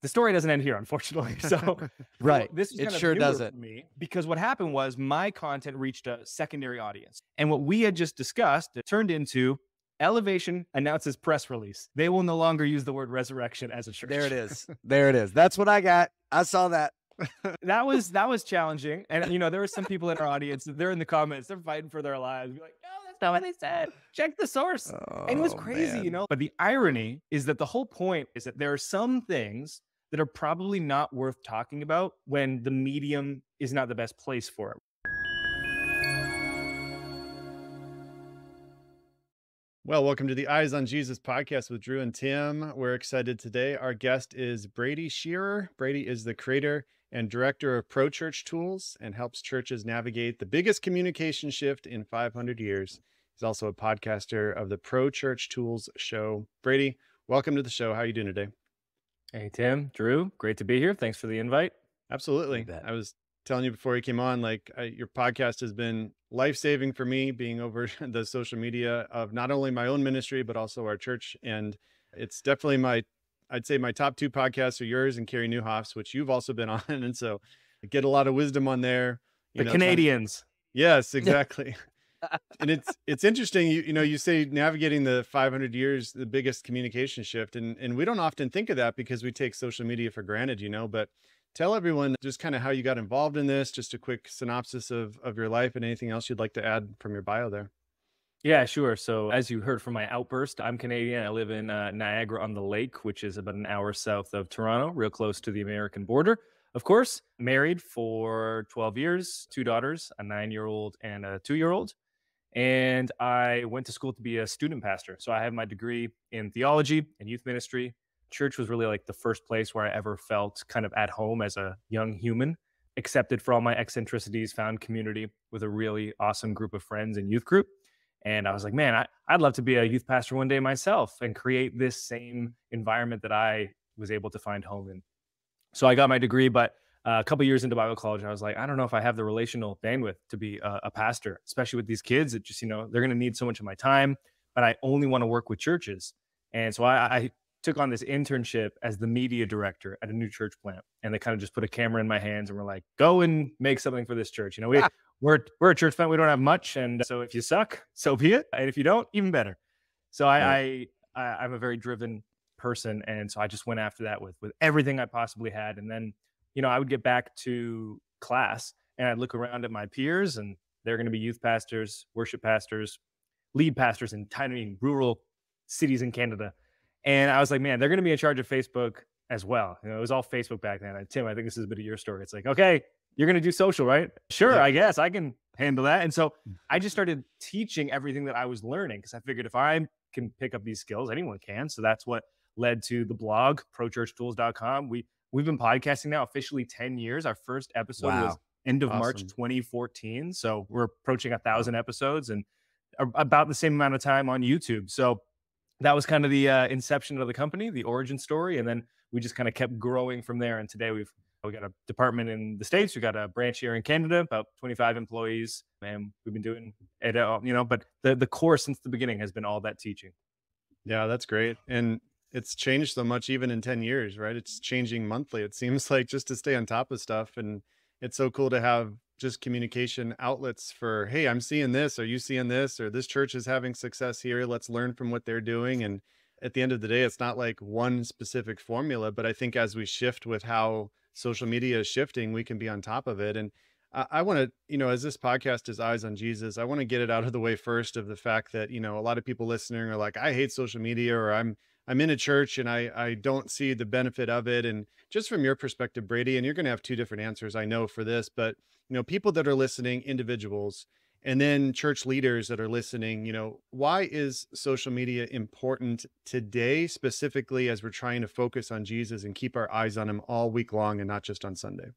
the story doesn't end here, unfortunately. So Right. this is It kind of sure newer doesn't. for me, because what happened was my content reached a secondary audience. And what we had just discussed, it turned into Elevation announces press release. They will no longer use the word resurrection as a church. There it is. There it is. That's what I got. I saw that. That was challenging. And, there were some people in our audience, they're in the comments, they're fighting for their lives. Be like, no, that's not what they said. Check the source. And it was crazy, man. But the irony is that the whole point is that there are some things that are probably not worth talking about when the medium is not the best place for it. Well, welcome to the Eyes on Jesus podcast with Drew and Tim. We're excited today. Our guest is Brady Shearer. Brady is the creator and director of Pro Church Tools and helps churches navigate the biggest communication shift in 500 years. He's also a podcaster of the Pro Church Tools show. Brady, welcome to the show. How are you doing today? Hey, Tim, Drew, great to be here. Thanks for the invite. Absolutely. I was telling you before you came on, your podcast has been life-saving for me, being over the social media of not only my own ministry, but also our church. And it's definitely I'd say my top two podcasts are yours and Carrie Newhoff's, which you've also been on. And so I get a lot of wisdom on there. The Canadians. Yes, exactly. And it's interesting. You say navigating the 500 years, the biggest communication shift. And we don't often think of that because we take social media for granted, but tell everyone just kind of how you got involved in this, just a quick synopsis of your life and anything else you'd like to add from your bio there. Yeah, sure. So as you heard from my outburst, I'm Canadian. I live in Niagara on the Lake, which is about an hour south of Toronto, real close to the American border. Of course, married for 12 years, 2 daughters, a 9-year-old and a 2-year-old. And I went to school to be a student pastor. So I have my degree in theology and youth ministry. Church was really like the first place where I ever felt kind of at home as a young human, accepted for all my eccentricities, found community with a really awesome group of friends and youth group. And I was like, man, I'd love to be a youth pastor one day myself and create this same environment that I was able to find home in. So I got my degree, but a couple years into Bible college, I was like, I don't know if I have the relational bandwidth to be a pastor, especially with these kids. It just, they're going to need so much of my time, but I only want to work with churches. And so I took on this internship as the media director at a new church plant. And they kind of just put a camera in my hands and were like, go and make something for this church. We're a church plant. We don't have much. And so if you suck, so be it. And if you don't, even better. So I'm a very driven person. And so I just went after that with everything I possibly had. And then, I would get back to class and I'd look around at my peers and they're going to be youth pastors, worship pastors, lead pastors in tiny rural cities in Canada. And I was like, man, they're going to be in charge of Facebook as well. It was all Facebook back then. And Tim, I think this is a bit of your story. It's like, okay, you're going to do social, right? Sure, yeah. I guess I can handle that. And so I just started teaching everything that I was learning because I figured if I can pick up these skills, anyone can. So that's what led to the blog, prochurchtools.com. We've been podcasting now officially 10 years. Our first episode was end of March 2014. So we're approaching 1,000 episodes and about the same amount of time on YouTube. So that was kind of the inception of the company, the origin story. And then we just kind of kept growing from there. And today we got a department in the States. We got a branch here in Canada, about 25 employees. And we've been doing it, but the core since the beginning has been all that teaching. Yeah, that's great. And it's changed so much even in 10 years, right? It's changing monthly. It seems like just to stay on top of stuff. And it's so cool to have just communication outlets for, hey, I'm seeing this. Are you seeing this? Or this church is having success here. Let's learn from what they're doing. And at the end of the day, it's not like one specific formula, but I think as we shift with how social media is shifting, we can be on top of it. And I want to, as this podcast is Eyes on Jesus, I want to get it out of the way first of the fact that, a lot of people listening are like, I hate social media, or I'm in a church and I don't see the benefit of it. And just from your perspective, Brady, and you're going to have two different answers, I know, for this, but people that are listening, individuals, and then church leaders that are listening, why is social media important today, specifically as we're trying to focus on Jesus and keep our eyes on him all week long and not just on Sunday?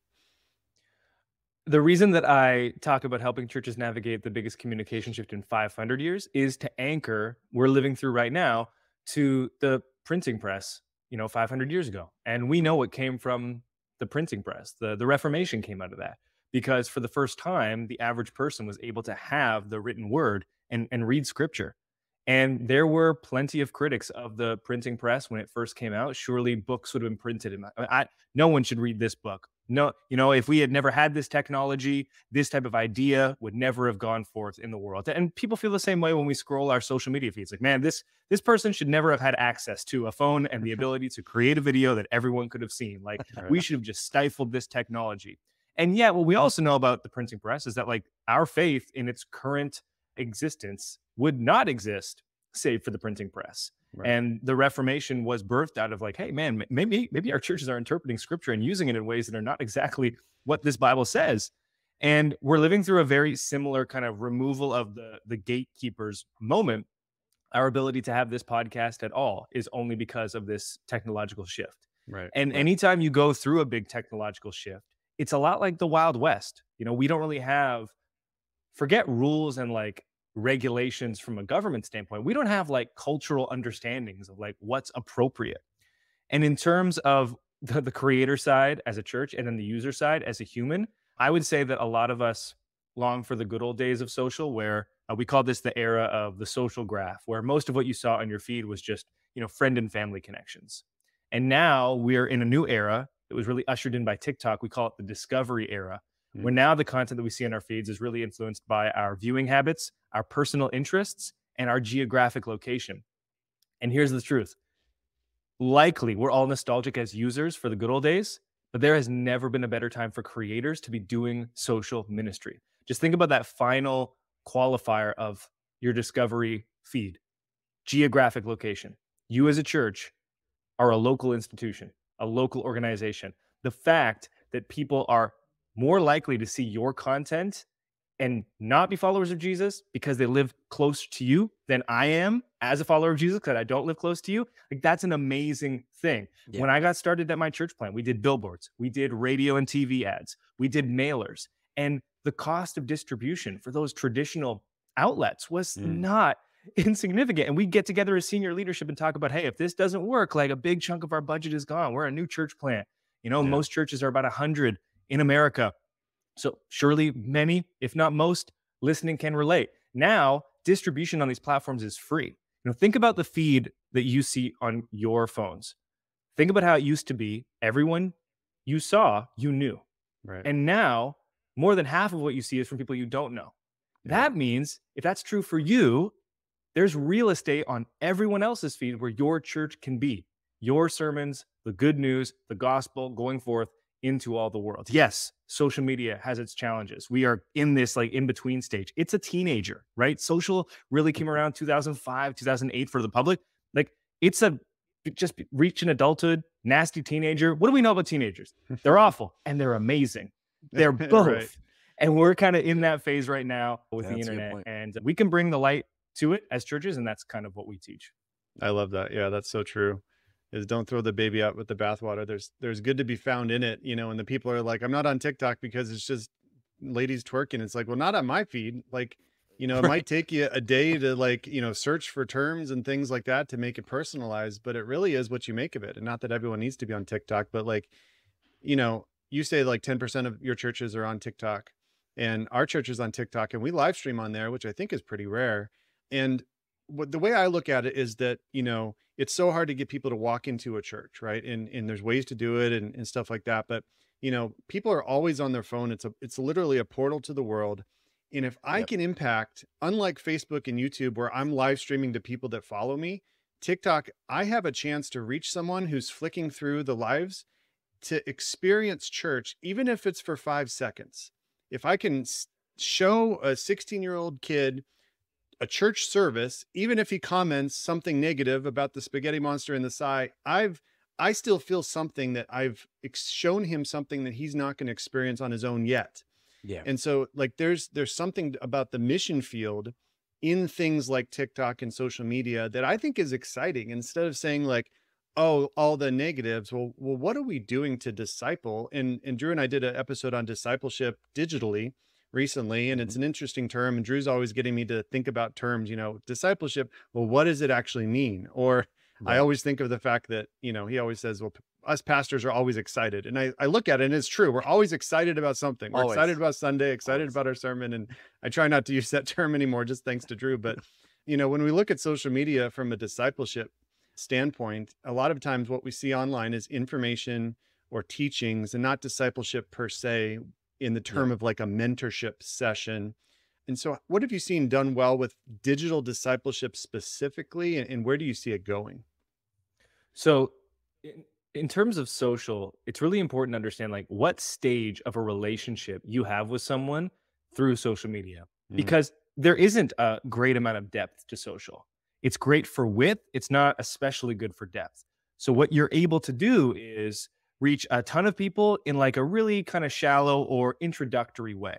The reason that I talk about helping churches navigate the biggest communication shift in 500 years is to anchor we're living through right now to the printing press, 500 years ago. And we know what came from the printing press. The Reformation came out of that, because for the first time, the average person was able to have the written word and read scripture. And there were plenty of critics of the printing press when it first came out. Surely books would have been printed. No one should read this book. No, if we had never had this technology, this type of idea would never have gone forth in the world. And people feel the same way when we scroll our social media feeds. Like, man, this person should never have had access to a phone and the ability to create a video that everyone could have seen. Like, we should have just stifled this technology. And yet, what we also know about the printing press is that, like, our faith in its current existence would not exist save for the printing press. Right. And the Reformation was birthed out of, like, hey, man, maybe our churches are interpreting scripture and using it in ways that are not exactly what this Bible says. And we're living through a very similar kind of removal of the gatekeepers moment. Our ability to have this podcast at all is only because of this technological shift. Right. And anytime you go through a big technological shift, it's a lot like the Wild West. We don't really have, forget rules and like regulations from a government standpoint. We don't have like cultural understandings of like what's appropriate. And in terms of the creator side as a church and then the user side as a human, I would say that a lot of us long for the good old days of social, where we call this the era of the social graph, where most of what you saw on your feed was just, friend and family connections. And now we're in a new era that was really ushered in by TikTok. We call it the discovery era, where now the content that we see in our feeds is really influenced by our viewing habits, our personal interests, and our geographic location. And here's the truth. Likely, we're all nostalgic as users for the good old days, but there has never been a better time for creators to be doing social ministry. Just think about that final qualifier of your discovery feed. Geographic location. You as a church are a local institution, a local organization. The fact that people are more likely to see your content and not be followers of Jesus because they live close to you than I am as a follower of Jesus because I don't live close to you, like, that's an amazing thing. Yeah. When I got started at my church plant, we did billboards, we did radio and TV ads, we did mailers, and the cost of distribution for those traditional outlets was not insignificant. And we get together as senior leadership and talk about, hey, if this doesn't work, like, a big chunk of our budget is gone. We're a new church plant. Most churches are about 100 in America. So surely many, if not most, listening can relate. Now, distribution on these platforms is free. Think about the feed that you see on your phones. Think about how it used to be. Everyone you saw, you knew. Right. And now, more than half of what you see is from people you don't know. Yeah. That means, if that's true for you, there's real estate on everyone else's feed where your church can be. Your sermons, the good news, the gospel going forth into all the world. Yes, social media has its challenges. We are in this like in-between stage. It's a teenager, right? Social really came around 2005, 2008 for the public. Like, it's just reaching adulthood, nasty teenager. What do we know about teenagers? They're awful and they're amazing. They're both. Right. And we're kind of in that phase right now with the internet, and we can bring the light to it as churches. And that's kind of what we teach. I love that. Yeah, that's so true. Is don't throw the baby out with the bathwater. There's good to be found in it, and the people are like, I'm not on TikTok because it's just ladies twerking. It's like, well, not on my feed. Like, it might take you a day to like, search for terms and things like that to make it personalized, but it really is what you make of it. And not that everyone needs to be on TikTok, but like, you say like 10% of your churches are on TikTok, and our church is on TikTok, and we live stream on there, which I think is pretty rare. And the way I look at it is that, it's so hard to get people to walk into a church, right? And there's ways to do it and stuff like that. But, people are always on their phone. It's literally a portal to the world. And if I can impact, unlike Facebook and YouTube, where I'm live streaming to people that follow me, TikTok, I have a chance to reach someone who's flicking through the lives to experience church, even if it's for 5 seconds. If I can show a 16-year-old kid a church service, even if he comments something negative about the spaghetti monster in the sky, I still feel something that I've shown him something that he's not going to experience on his own yet. Yeah. And so like, there's something about the mission field in things like TikTok and social media that I think is exciting. Instead of saying like, oh, all the negatives, well, what are we doing to disciple? And Drew and I did an episode on discipleship digitally recently, and it's an interesting term, and Drew's always getting me to think about terms, discipleship. Well, what does it actually mean? Or I always think of the fact that, he always says, well, us pastors are always excited. And I look at it and it's true. We're always excited about something. We're excited about Sunday, excited about our sermon. And I try not to use that term anymore, just thanks to Drew. But when we look at social media from a discipleship standpoint, a lot of times what we see online is information or teachings and not discipleship per se in the term of like a mentorship session. And so what have you seen done well with digital discipleship specifically, and where do you see it going? So in terms of social, it's really important to understand like what stage of a relationship you have with someone through social media, because there isn't a great amount of depth to social. It's great for width. It's not especially good for depth. So what you're able to do is reach a ton of people in like a really kind of shallow or introductory way.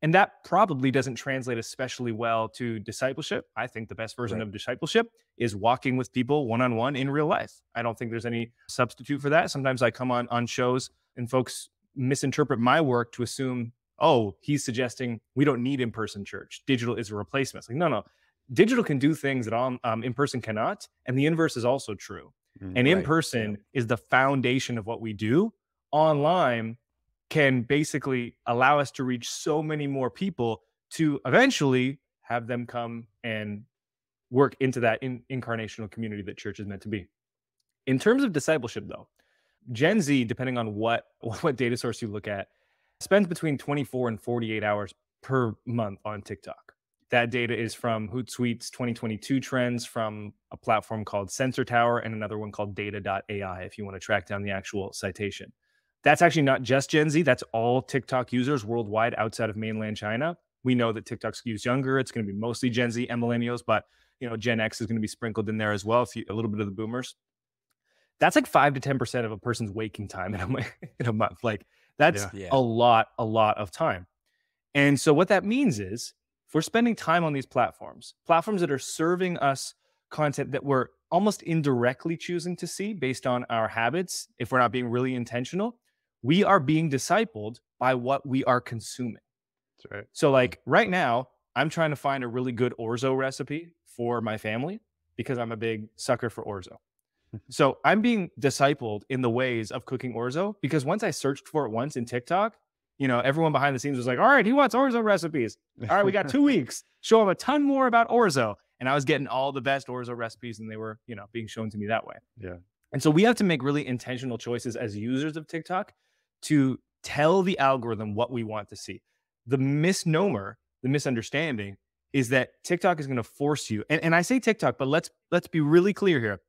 And that probably doesn't translate especially well to discipleship. I think the best version of discipleship is walking with people one-on-one in real life. I don't think there's any substitute for that. Sometimes I come on shows and folks misinterpret my work to assume, oh, he's suggesting we don't need in-person church. Digital is a replacement. It's like, no. Digital can do things that in-person cannot. And the inverse is also true. And in-person is the foundation of what we do. Online can basically allow us to reach so many more people to eventually have them come and work into that incarnational community that church is meant to be. In terms of discipleship, though, Gen Z, depending on what data source you look at, spends between 24 and 48 hours per month on TikTok. That data is from Hootsuite's 2022 trends from a platform called Sensor Tower and another one called data.ai, if you want to track down the actual citation. That's actually not just Gen Z. That's all TikTok users worldwide outside of mainland China. We know that TikTok skews younger. It's going to be mostly Gen Z and millennials, but Gen X is going to be sprinkled in there as well, a little bit of the boomers. That's like 5 to 10% of a person's waking time in a month. Like that's a lot of time. And so what that means is if we're spending time on these platforms that are serving us content that we're almost indirectly choosing to see based on our habits, if we're not being really intentional, we are being discipled by what we are consuming. That's right. So like right now, I'm trying to find a really good orzo recipe for my family because I'm a big sucker for orzo. So I'm being discipled in the ways of cooking orzo because once I searched for it once in TikTok, everyone behind the scenes was like, all right, he wants orzo recipes. All right, we got 2 weeks. Show him a ton more about orzo. And I was getting all the best orzo recipes and they were, being shown to me that way. Yeah. And so we have to make really intentional choices as users of TikTok to tell the algorithm what we want to see. The misnomer, the misunderstanding is that TikTok is going to force you. And I say TikTok, but let's be really clear here.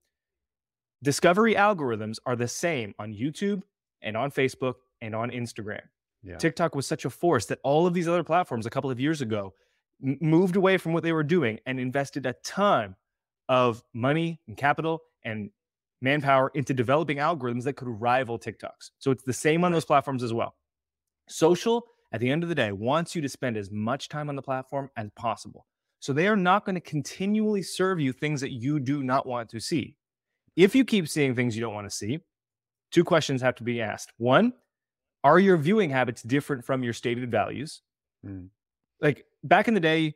Discovery algorithms are the same on YouTube and on Facebook and on Instagram. Yeah. TikTok was such a force that all of these other platforms a couple of years ago moved away from what they were doing and invested a ton of money and capital and manpower into developing algorithms that could rival TikTok's. So it's the same on those platforms as well. Social, at the end of the day, wants you to spend as much time on the platform as possible. So they are not going to continually serve you things that you do not want to see. If you keep seeing things you don't want to see, 2 questions have to be asked. 1, are your viewing habits different from your stated values? Like back in the day,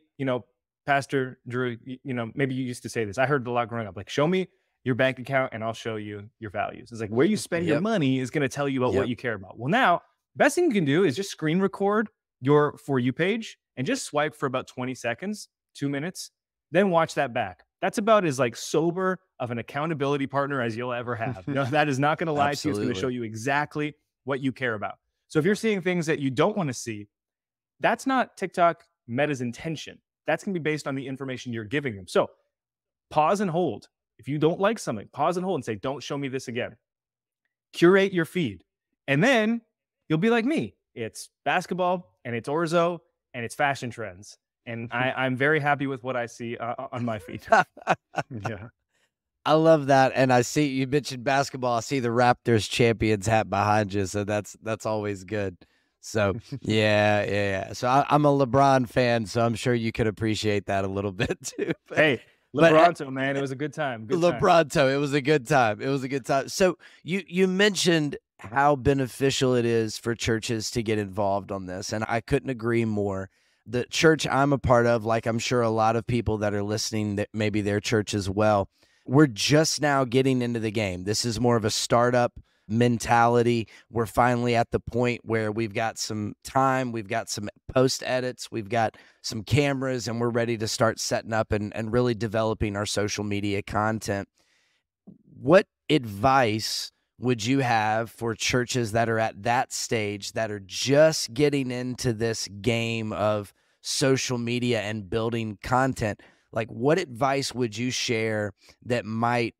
Pastor Drew, maybe you used to say this. I heard it a lot growing up. Like, show me your bank account and I'll show you your values. It's like where you spend your money is going to tell you about what you care about. Well, now, best thing you can do is just screen record your For You page and just swipe for about 20 seconds, 2 minutes, then watch that back. That's about as like sober of an accountability partner as you'll ever have. That is not going to lie to you. It's going to show you exactly what you care about. So if you're seeing things that you don't want to see, that's not TikTok Meta's intention. That's going to be based on the information you're giving them. So pause and hold. If you don't like something, pause and hold and say, don't show me this again. Curate your feed. And then you'll be like me. It's basketball and it's orzo and it's fashion trends. And I'm very happy with what I see on my feed. Yeah. I love that. And I see you mentioned basketball. I see the Raptors champions hat behind you. So that's always good. So yeah. So I'm a LeBron fan, so I'm sure you could appreciate that a little bit too. But, hey, LeBronto, man, it was a good time. LeBronto, it was a good time. So you mentioned how beneficial it is for churches to get involved on this, and I couldn't agree more. The church I'm a part of, like I'm sure a lot of people that are listening, that maybe their church as well, we're just now getting into the game. This is more of a startup mentality. We're finally at the point where we've got some time, we've got some post edits, we've got some cameras, and we're ready to start setting up and really developing our social media content. What advice would you have for churches that are at that stage, that are just getting into this game of social media and building content? Like, what advice would you share that might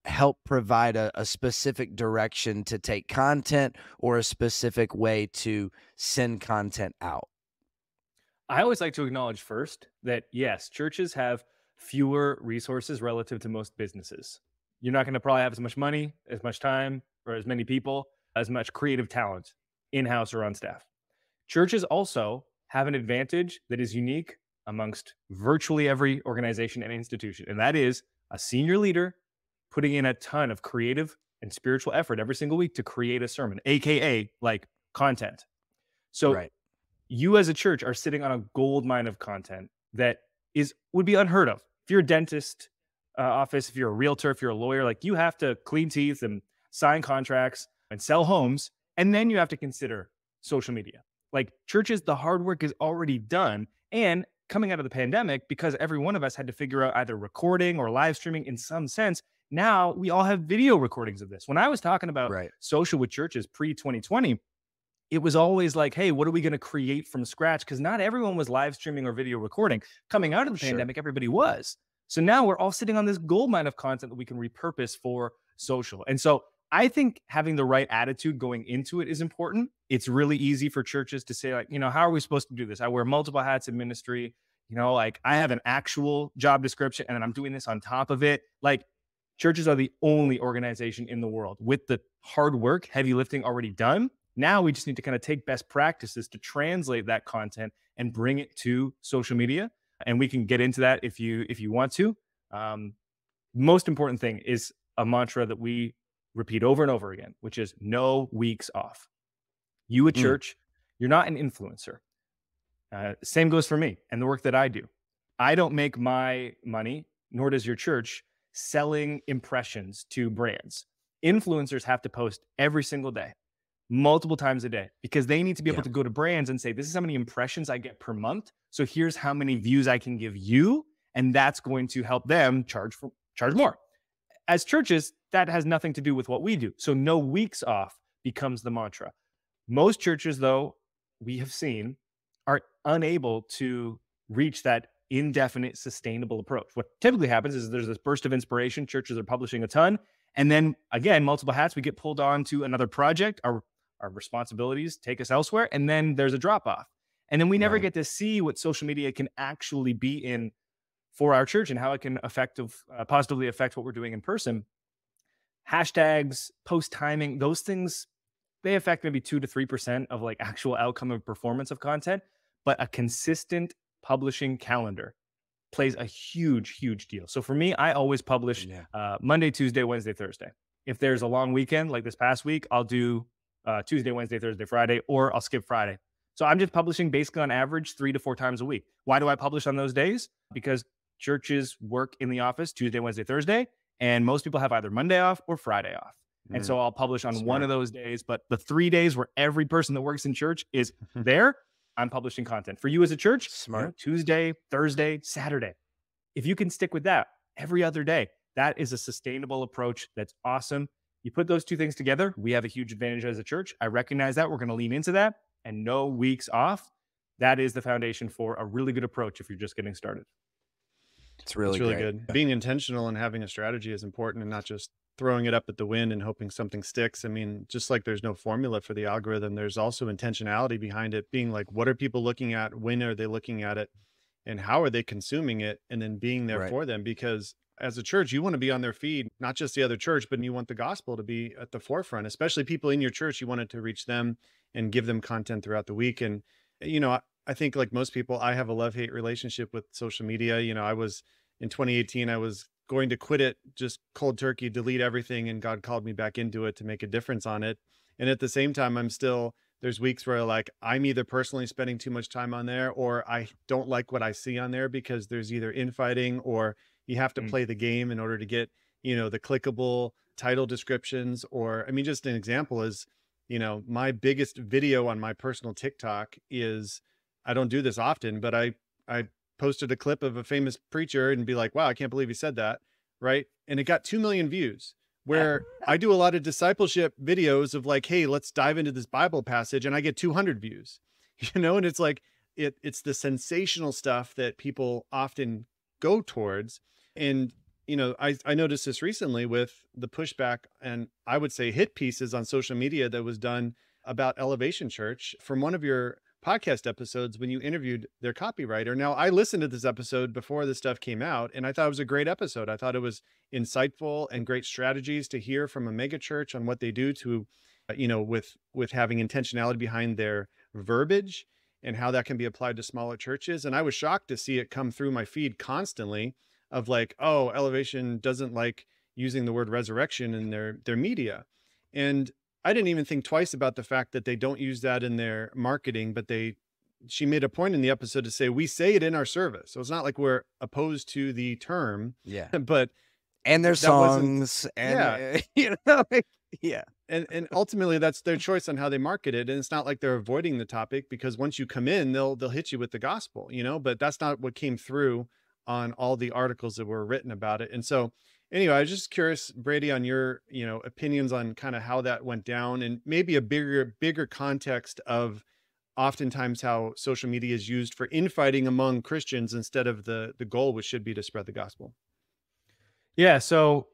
help provide a specific direction to take content or a specific way to send content out? I always like to acknowledge first that yes, churches have fewer resources relative to most businesses. You're not going to probably have as much money, as much time, or as many people, as much creative talent in house or on staff. Churches also have an advantage that is unique amongst virtually every organization and institution, and that is a senior leader putting in a ton of creative and spiritual effort every single week to create a sermon, aka like content. So Right. you as a church are sitting on a gold mine of content that would be unheard of. If you're a dentist office, if you're a realtor, if you're a lawyer, like you have to clean teeth and sign contracts and sell homes, and then you have to consider social media. Like churches, the hard work is already done. And coming out of the pandemic, because every one of us had to figure out either recording or live streaming in some sense, now we all have video recordings of this. When I was talking about Right. social with churches pre-2020, it was always like, hey, what are we going to create from scratch? Because not everyone was live streaming or video recording. Coming out of the Sure. pandemic, everybody was. So now we're all sitting on this gold mine of content that we can repurpose for social. And so I think having the right attitude going into it is important. It's really easy for churches to say, like, how are we supposed to do this? I wear multiple hats in ministry. Like I have an actual job description and I'm doing this on top of it. Like churches are the only organization in the world with the hard work, heavy lifting already done. Now we just need to kind of take best practices to translate that content and bring it to social media. And we can get into that if you want to. Most important thing is a mantra that we repeat over and over again, which is no weeks off. You, a church, you're not an influencer. Same goes for me and the work that I do. I don't make my money, nor does your church, selling impressions to brands. Influencers have to post every single day, multiple times a day, because they need to be able to go to brands and say, this is how many impressions I get per month. So here's how many views I can give you. And that's going to help them charge more. As churches, that has nothing to do with what we do. So no weeks off becomes the mantra. Most churches, though, we have seen, are unable to reach that indefinite, sustainable approach. What typically happens is there's this burst of inspiration. Churches are publishing a ton. And then, again, multiple hats, we get pulled on to another project. Our responsibilities take us elsewhere. And then there's a drop off. And then we never get to see what social media can actually be in for our church and how it can positively affect what we're doing in person. Hashtags, post timing, those things, they affect maybe 2 to 3% of like actual outcome of performance of content. But a consistent publishing calendar plays a huge, huge deal. So for me, I always publish Monday, Tuesday, Wednesday, Thursday. If there's a long weekend like this past week, I'll do Tuesday, Wednesday, Thursday, Friday, or I'll skip Friday. So I'm just publishing basically on average 3 to 4 times a week. Why do I publish on those days? Because churches work in the office Tuesday, Wednesday, Thursday, and most people have either Monday off or Friday off. And so I'll publish on one of those days, but the 3 days where every person that works in church is there, I'm publishing content. For you as a church, Tuesday, Thursday, Saturday. If you can stick with that every other day, that is a sustainable approach. That's awesome. You put those two things together, we have a huge advantage as a church. I recognize that. We're going to lean into that, and no weeks off. That is the foundation for a really good approach if you're just getting started. It's really good. Being intentional and having a strategy is important, and not just throwing it up at the wind and hoping something sticks. I mean, just like there's no formula for the algorithm, there's also intentionality behind it, being like, what are people looking at? When are they looking at it? And how are they consuming it? And then being there for them, because as a church, you want to be on their feed, not just the other church, but you want the gospel to be at the forefront, especially people in your church. You want it to reach them and give them content throughout the week. And, I think like most people, I have a love-hate relationship with social media. I was in 2018, I was going to quit it, just cold turkey, delete everything. And God called me back into it to make a difference on it. And at the same time, there's weeks where like I'm either personally spending too much time on there, or I don't like what I see on there, because there's either infighting or you have to play the game in order to get, the clickable title descriptions, or, I mean, just an example is, my biggest video on my personal TikTok is, I don't do this often, but I posted a clip of a famous preacher and be like, wow, I can't believe he said that. Right. And it got 2 million views, where I do a lot of discipleship videos of like, hey, let's dive into this Bible passage, and I get 200 views, and it's like, it's the sensational stuff that people often go towards. And, I noticed this recently with the pushback, and I would say hit pieces on social media that was done about Elevation Church from one of your podcast episodes when you interviewed their copywriter. Now, I listened to this episode before this stuff came out, and I thought it was a great episode. I thought it was insightful and great strategies to hear from a mega church on what they do to, with having intentionality behind their verbiage and how that can be applied to smaller churches. And I was shocked to see it come through my feed constantly of like, oh, Elevation doesn't like using the word resurrection in their media. And I didn't even think twice about the fact that they don't use that in their marketing, but she made a point in the episode to say, we say it in our service. So it's not like we're opposed to the term, but and their songs and yeah. And ultimately that's their choice on how they market it. And it's not like they're avoiding the topic, because once you come in, they'll hit you with the gospel, but that's not what came through on all the articles that were written about it. And so anyway, I was just curious, Brady, on your, opinions on kind of how that went down, and maybe a bigger context of oftentimes how social media is used for infighting among Christians instead of the goal, which should be to spread the gospel. Yeah. So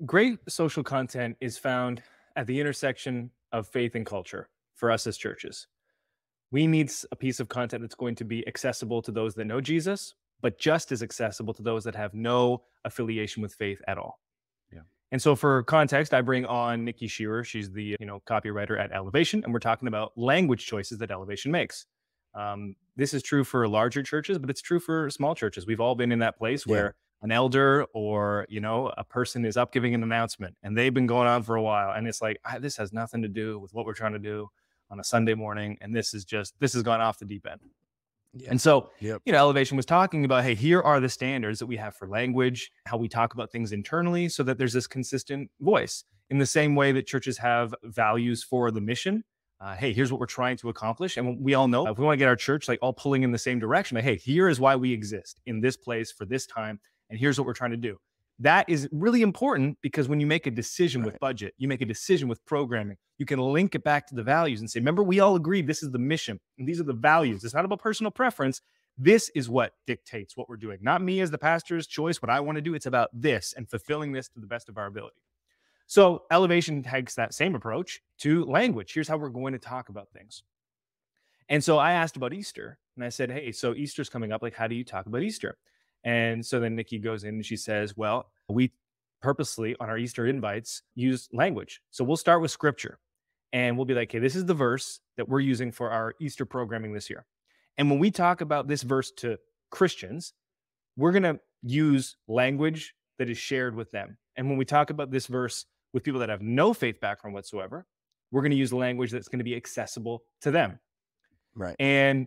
great social content is found at the intersection of faith and culture for us as churches. We need a piece of content that's going to be accessible to those that know Jesus, but just as accessible to those that have no affiliation with faith at all. Yeah. And so for context, I bring on Brady Shearer. She's the copywriter at Elevation, and we're talking about language choices that Elevation makes. This is true for larger churches, but it's true for small churches. We've all been in that place where an elder or a person is up giving an announcement, and they've been going on for a while, and it's like, this has nothing to do with what we're trying to do on a Sunday morning, and this has gone off the deep end. And so, Elevation was talking about, hey, here are the standards that we have for language, how we talk about things internally, so that there's this consistent voice. In the same way that churches have values for the mission, hey, here's what we're trying to accomplish. And we all know if we want to get our church like all pulling in the same direction, like, hey, here is why we exist in this place for this time, and here's what we're trying to do. That is really important, because when you make a decision with budget, you make a decision with programming, you can link it back to the values and say, remember, we all agreed this is the mission and these are the values. It's not about personal preference. This is what dictates what we're doing. Not me as the pastor's choice, what I want to do. It's about this and fulfilling this to the best of our ability. So Elevation takes that same approach to language. Here's how we're going to talk about things. And so I asked about Easter, and I said, hey, so Easter's coming up. Like, how do you talk about Easter? And so then Nikki goes in and she says, well, we purposely on our Easter invites use language. So we'll start with scripture, and we'll be like, okay, this is the verse that we're using for our Easter programming this year. And when we talk about this verse to Christians, we're going to use language that is shared with them. And when we talk about this verse with people that have no faith background whatsoever, we're going to use language that's going to be accessible to them. Right. And,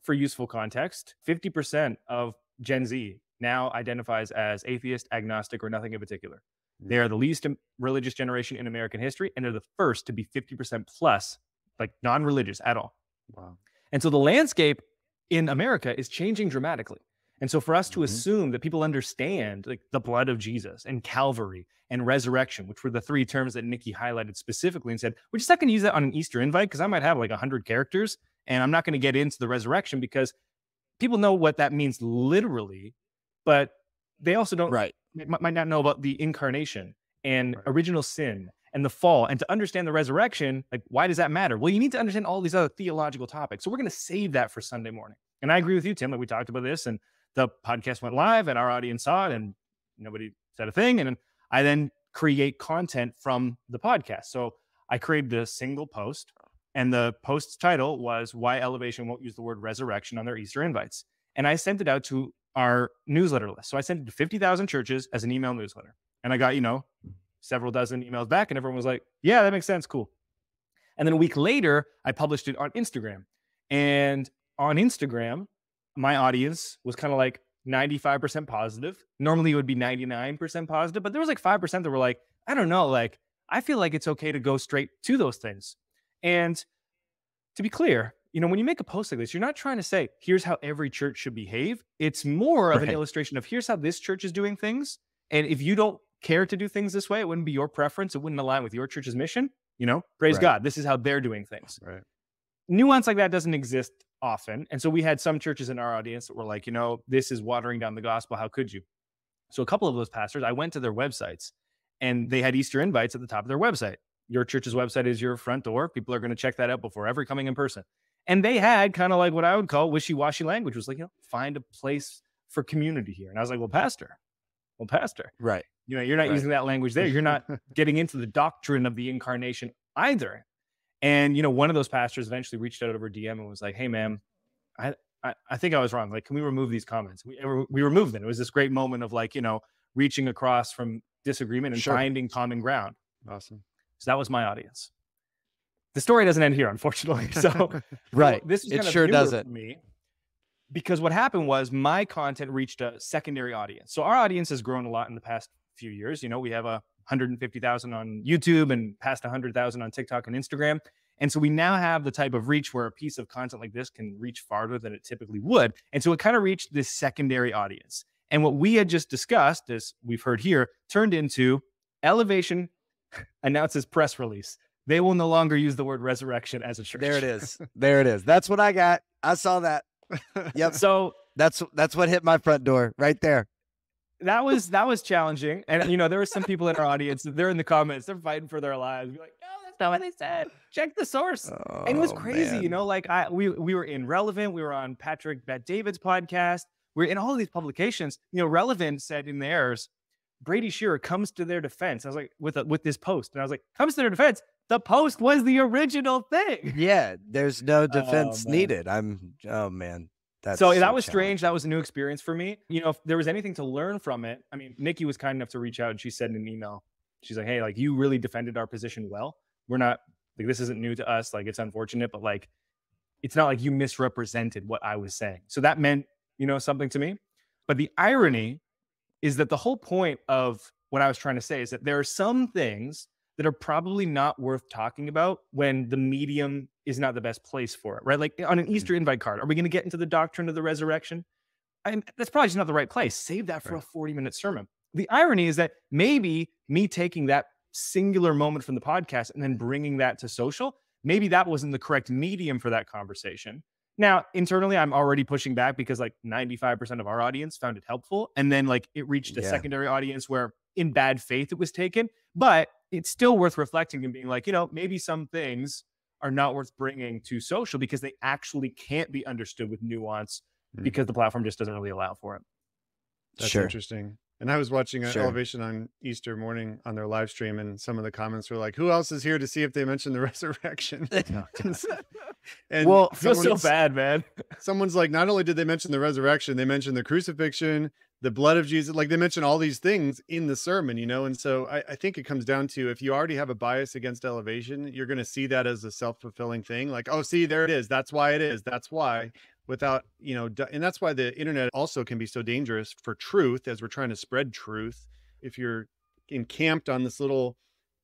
for useful context, 50% of Gen Z now identifies as atheist, agnostic, or nothing in particular. They are the least religious generation in American history, and they're the first to be 50% plus, like non-religious at all. Wow. And so the landscape in America is changing dramatically. And so for us to assume that people understand like the blood of Jesus and Calvary and resurrection, which were the three terms that Nikki highlighted specifically and said, we're just not going to use that on an Easter invite because I might have like 100 characters and I'm not going to get into the resurrection because people know what that means literally, but they also don't, might not know about the incarnation and original sin and the fall. And to understand the resurrection, like, why does that matter? Well, you need to understand all these other theological topics. So we're going to save that for Sunday morning. And I agree with you, Tim, like we talked about this and the podcast went live and our audience saw it and nobody said a thing. And I then create content from the podcast. So I created a single post, and the post's title was Why Elevation Won't Use the Word Resurrection on Their Easter Invites. And I sent it out to our newsletter list. So I sent it to 50,000 churches as an email newsletter. And I got, several dozen emails back, and everyone was like, yeah, that makes sense. Cool. And then a week later, I published it on Instagram. And on Instagram, my audience was kind of like 95% positive. Normally it would be 99% positive, but there was like 5% that were like, I don't know. Like, I feel like it's okay to go straight to those things. And to be clear, when you make a post like this, you're not trying to say, here's how every church should behave. It's more of an Right. illustration of here's how this church is doing things. And if you don't care to do things this way, it wouldn't be your preference. It wouldn't align with your church's mission. Praise Right. God. This is how they're doing things. Right. Nuance like that doesn't exist often. And so we had some churches in our audience that were like, this is watering down the gospel. How could you? So a couple of those pastors, I went to their websites and they had Easter invites at the top of their website. Your church's website is your front door. People are going to check that out before ever coming in person. And they had kind of like what I would call wishy-washy language. It was like, find a place for community here. And I was like, well, pastor. Right. You're not using that language there. You're not getting into the doctrine of the incarnation either. And, one of those pastors eventually reached out over DM and was like, hey, man, I think I was wrong. Like, can we remove these comments? We removed them. It was this great moment of like, reaching across from disagreement and finding common ground. Awesome. So that was my audience. The story doesn't end here, unfortunately. So Right. this was It kind of sure newer doesn't. for me, because what happened was my content reached a secondary audience. So our audience has grown a lot in the past few years. We have 150,000 on YouTube and past 100,000 on TikTok and Instagram. And so we now have the type of reach where a piece of content like this can reach farther than it typically would. And so it kind of reached this secondary audience. And what we had just discussed, as we've heard here, turned into Elevation announces press release. They will no longer use the word resurrection as a church. There it is. There it is. That's what I got. I saw that. Yep. So That's what hit my front door right there. that was challenging. And there were some people in our audience, they're in the comments, they're fighting for their lives. Be like, no, that's not what they said. Check the source. And it was crazy, man. like we were in Relevant, we were on Patrick Bet-David's podcast, we're in all of these publications. Relevant said in theirs, Brady Shearer comes to their defense. I was like, with this post, and I was like, comes to their defense. The post was the original thing. Yeah, there's no defense man. needed. Oh man. That's So that so was strange. challenging. That was a new experience for me. If there was anything to learn from it, I mean, Nikki was kind enough to reach out and she said in an email, she's like, hey, like, you really defended our position well. We're not like, this isn't new to us. Like, it's unfortunate, but like, it's not like you misrepresented what I was saying. So that meant, something to me. But the irony is that the whole point of what I was trying to say is that there are some things that are probably not worth talking about when the medium is not the best place for it, right? Like on an Easter invite card, are we going to get into the doctrine of the resurrection? That's probably just not the right place. Save that for a 40-minute sermon. The irony is that maybe me taking that singular moment from the podcast and then bringing that to social, maybe that wasn't the correct medium for that conversation. Now, internally, I'm already pushing back because like 95% of our audience found it helpful. And then like it reached a secondary audience where in bad faith it was taken, but it's still worth reflecting and being like, maybe some things are not worth bringing to social because they actually can't be understood with nuance because the platform just doesn't really allow for it. That's interesting. And I was watching Elevation on Easter morning on their live stream, and some of the comments were like, who else is here to see if they mention the resurrection? And well, I feel so bad, man. Someone's like, not only did they mention the resurrection, they mentioned the crucifixion, the blood of Jesus. Like, they mention all these things in the sermon, And so I think it comes down to, if you already have a bias against Elevation, you're going to see that as a self-fulfilling thing. Like, oh, see, there it is. That's why it is. That's why. Without, and that's why the internet also can be so dangerous for truth, as we're trying to spread truth. If you're encamped on this little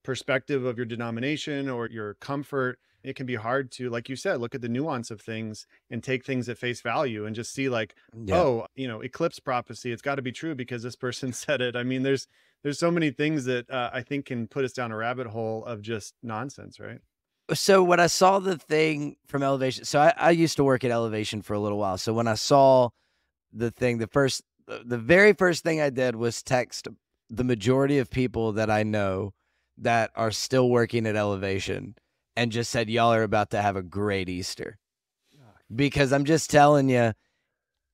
perspective of your denomination or your comfort, it can be hard to, like you said, look at the nuance of things and take things at face value and just see like, eclipse prophecy, it's got to be true because this person said it. I mean, there's so many things that I think can put us down a rabbit hole of just nonsense, right? So when I saw the thing from Elevation, so I used to work at Elevation for a little while. So when I saw the thing, the very first thing I did was text the majority of people that I know that are still working at Elevation and just said, y'all are about to have a great Easter. Because I'm just telling you,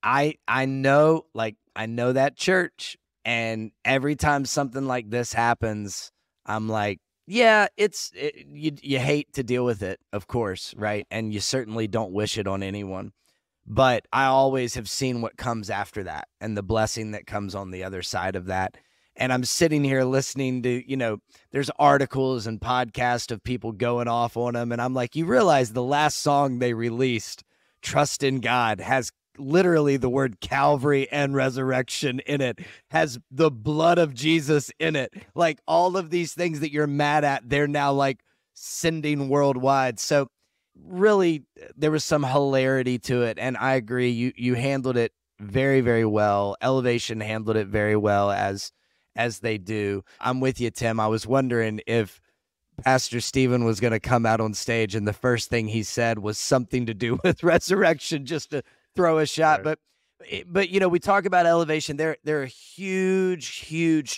I know that church, and every time something like this happens, I'm like, yeah, you hate to deal with it, of course, right? And you certainly don't wish it on anyone. But I always have seen what comes after that and the blessing that comes on the other side of that. And I'm sitting here listening to, there's articles and podcasts of people going off on them. And I'm like, you realize the last song they released, Trust in God, has literally the word Calvary and resurrection in it, has the blood of Jesus in it. Like all of these things that you're mad at, they're now like sending worldwide. So really there was some hilarity to it. And I agree. You handled it very, very well. Elevation handled it very well as they do. I'm with you, Tim. I was wondering if Pastor Stephen was going to come out on stage and the first thing he said was something to do with resurrection, just to throw a shot. Right. But you know, we talk about Elevation. They're a huge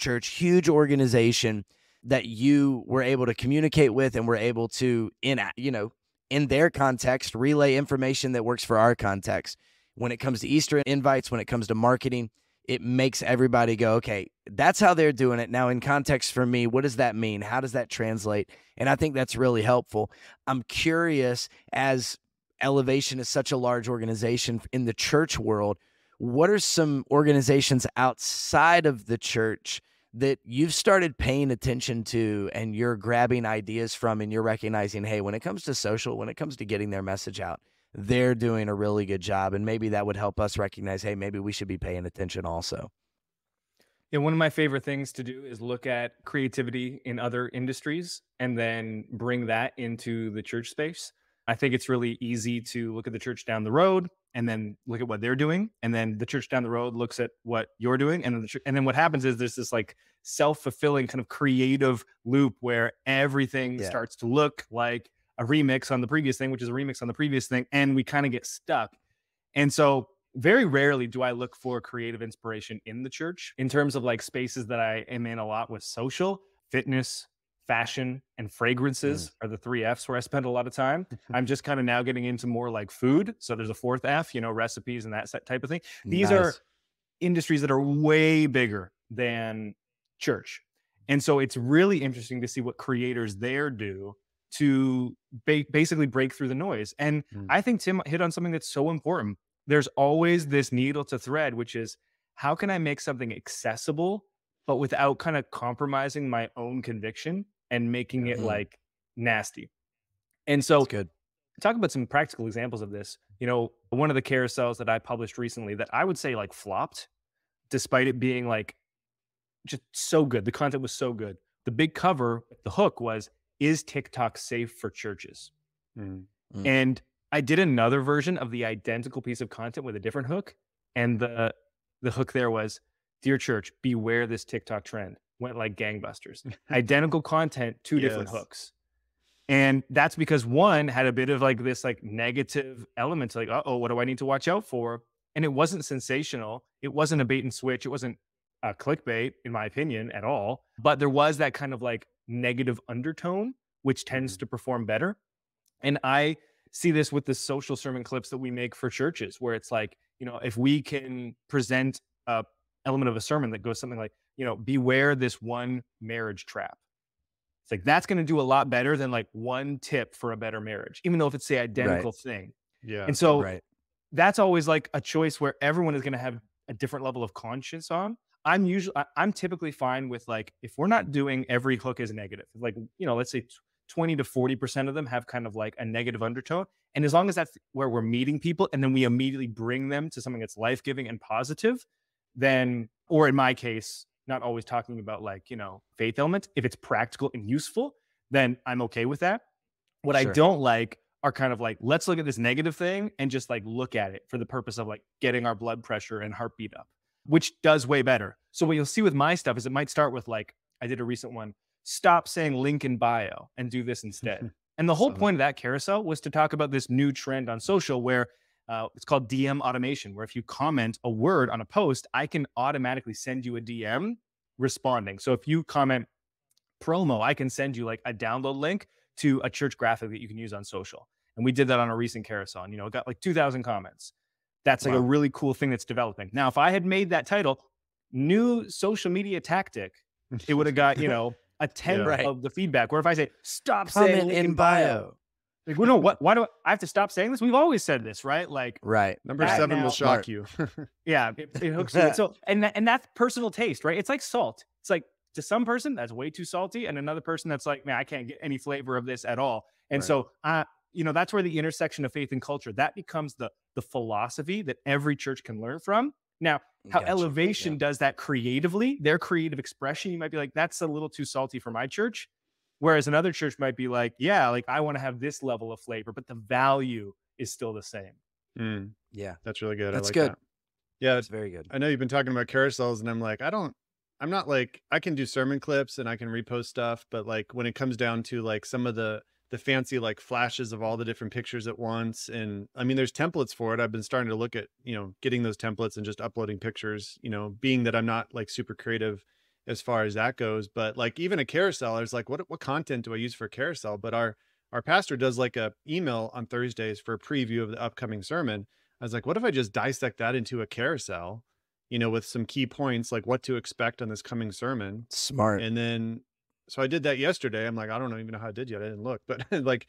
church, huge organization that you were able to communicate with and were able to, in their context, relay information that works for our context. When it comes to Easter invites, when it comes to marketing, it makes everybody go, okay, that's how they're doing it. Now, in context for me, what does that mean? How does that translate? And I think that's really helpful. I'm curious, as Elevation is such a large organization in the church world, what are some organizations outside of the church that you've started paying attention to and you're grabbing ideas from, and you're recognizing, hey, when it comes to social, when it comes to getting their message out, they're doing a really good job, and maybe that would help us recognize, hey, maybe we should be paying attention also. Yeah, one of my favorite things to do is look at creativity in other industries and then bring that into the church space. I think it's really easy to look at the church down the road and then look at what they're doing, and then the church down the road looks at what you're doing, and then what happens is there's this like self-fulfilling kind of creative loop where everything starts to look like a remix on the previous thing, which is a remix on the previous thing, and we kind of get stuck. And so very rarely do I look for creative inspiration in the church. In terms of like spaces that I am in a lot with social, fitness, fashion, and fragrances are the 3 Fs where I spend a lot of time. I'm just kind of now getting into more like food. So there's a 4th F, recipes and that type of thing. These are industries that are way bigger than church. And so it's really interesting to see what creators there do to basically break through the noise. And I think Tim hit on something that's so important. There's always this needle to thread, which is, how can I make something accessible, but without kind of compromising my own conviction and making it like nasty? And so That's good. Talk about some practical examples of this. One of the carousels that I published recently that I would say like flopped, despite it being like just so good. The content was so good. The big cover, the hook was, is TikTok safe for churches? And I did another version of the identical piece of content with a different hook. And the hook there was, dear church, beware this TikTok trend. Went like gangbusters. Identical content, 2 different hooks. And that's because one had a bit of like this like negative element to like, uh-oh, what do I need to watch out for? And it wasn't sensational. It wasn't a bait and switch. It wasn't a clickbait, in my opinion, at all. But there was that kind of like negative undertone, which tends to perform better. And I see this with the social sermon clips that we make for churches, where it's like, if we can present a element of a sermon that goes something like, beware this one marriage trap. It's like, that's going to do a lot better than like one tip for a better marriage, even though if it's the identical thing. Yeah. And so that's always like a choice where everyone is going to have a different level of conscience on. I'm typically fine with like, if we're not doing every hook as negative, like, let's say 20 to 40% of them have kind of like a negative undertone. And as long as that's where we're meeting people and then we immediately bring them to something that's life-giving and positive, then, or in my case, not always talking about like, faith element, if it's practical and useful, then I'm okay with that. What I don't like are kind of like, let's look at this negative thing and just like look at it for the purpose of like getting our blood pressure and heartbeat up, which does way better. So what you'll see with my stuff is it might start with like, I did a recent one, stop saying link in bio and do this instead. And the whole point of that carousel was to talk about this new trend on social where it's called DM automation, where if you comment a word on a post, I can automatically send you a DM responding. So if you comment promo, I can send you like a download link to a church graphic that you can use on social. And we did that on a recent carousel, and it got like 2,000 comments. That's like a really cool thing that's developing. Now, if I had made that title, new social media tactic, it would have got, a 10 of the feedback. Where if I say, stop saying in bio. Like, well, no, why do I have to stop saying this? We've always said this, right? Like, number 7 will shock you. Yeah, it hooks you. So, and that's personal taste, right? It's like salt. It's like, to some person, that's way too salty. And another person that's like, man, I can't get any flavor of this at all. And so, that's where the intersection of faith and culture, that becomes the philosophy that every church can learn from. Now, how Gotcha. Elevation Yeah. does that creatively, their creative expression, you might be like, that's a little too salty for my church. Whereas another church might be like, yeah, like I want to have this level of flavor, but the value is still the same. Yeah. That's really good. That's I like good. that. Yeah. That's very good. I know you've been talking about carousels, and I'm like, I'm not like, I can do sermon clips and I can repost stuff, but like when it comes down to like some of the fancy like flashes of all the different pictures at once, and I mean, there's templates for it. I've been starting to look at, getting those templates and just uploading pictures, being that I'm not like super creative as far as that goes. But like even a carousel, I was like, what content do I use for a carousel? But our pastor does like a email on Thursdays for a preview of the upcoming sermon. I was like, what if I just dissect that into a carousel, with some key points, like what to expect on this coming sermon. Smart. And then, so I did that yesterday. I'm like, I don't even know how I did yet. I didn't look, but like,